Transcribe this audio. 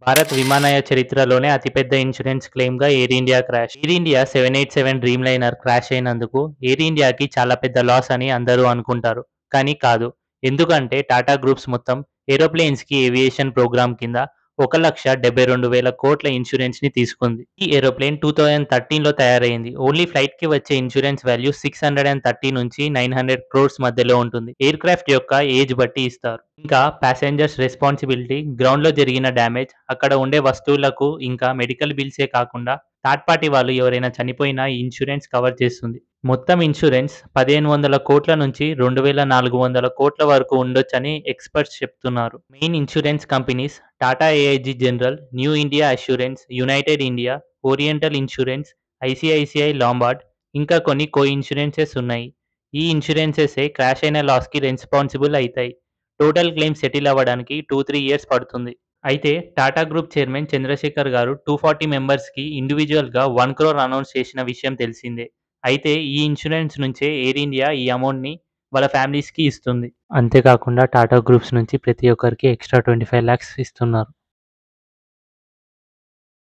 భారత్ విమానయాన చరిత్రలోనే అతిపెద్ద ఇన్సూరెన్స్ క్లెయిమ్‌గా air India crash. Air India 787 Dreamliner crash అయినందుకు ఎయిర్ ఇండియాకి చాలా పెద్ద లాస్ అని అందరూ అనుకుంటారు. కానీ కాదు. ఎందుకంటే టాటా గ్రూప్స్ మొత్తం ఏరోప్లేన్స్‌కి ఏవియేషన్ ప్రోగ్రామ్ కింద 1,72,000 కోట్ల ఇన్సూరెన్స్‌ని తీసుకుంది. ఈ ఏరోప్లేన్ 2013లో తయారైంది. ఓన్లీ ఫ్లైట్‌కి వచ్చే ఇన్సూరెన్స్ వాల్యూ 630 నుంచి 900 క్రోర్స్ మధ్యలో ఉంటుంది. ఎయిర్ క్రాఫ్ట్ యొక్క ఏజ్ బట్టి ఇస్తారు. ఇంకా ప్యాసింజర్స్ రెస్పాన్సిబిలిటీ, గ్రౌండ్‌లో జరిగిన డ్యామేజ్, అక్కడ ఉండే వస్తువులకు ఇంకా మెడికల్ బిల్సే కాకుండా థర్డ్ పార్టీ వాళ్ళు ఎవరైనా చనిపోయినా ఈ ఇన్సూరెన్స్ కవర్ చేస్తుంది. మొత్తం ఇన్సూరెన్స్ 1,500 కోట్ల నుంచి 2,400 కోట్ల వరకు ఉండొచ్చని ఎక్స్‌పర్ట్స్ చెప్తున్నారు. Main insurance companies Tata AIG general, new India assurance, United India, oriental insurance, ICICI Lombard, ఇంకా కొన్ని కో ఇన్సూరెన్సెస్ ఉన్నాయి. ఈ ఇన్సూరెన్సెసే క్రాష్ అయిన లాస్‌కి రెస్పాన్సిబుల్ అయితాయి. టోటల్ క్లెయిమ్ సెటిల్ అవ్వడానికి 2-3 ఇయర్స్ పడుతుంది. అయితే టాటా గ్రూప్ చైర్మన్ చంద్రశేఖర్ గారు 240 మెంబర్స్‌కి ఇండివిడ్యువల్‌గా 1 క్రోర్ అనౌన్స్ చేసిన విషయం తెలిసిందే. అయితే ఈ ఇన్సూరెన్స్ నుంచే ఎయిర్ ఇండియా ఈ అమౌంట్‌ని వాళ్ళ ఫ్యామిలీస్‌కి ఇస్తుంది. అంతేకాకుండా టాటా గ్రూప్స్ నుంచి ప్రతి ఒక్కరికి ఎక్స్‌ట్రా 25 లాక్స్ ఇస్తున్నారు.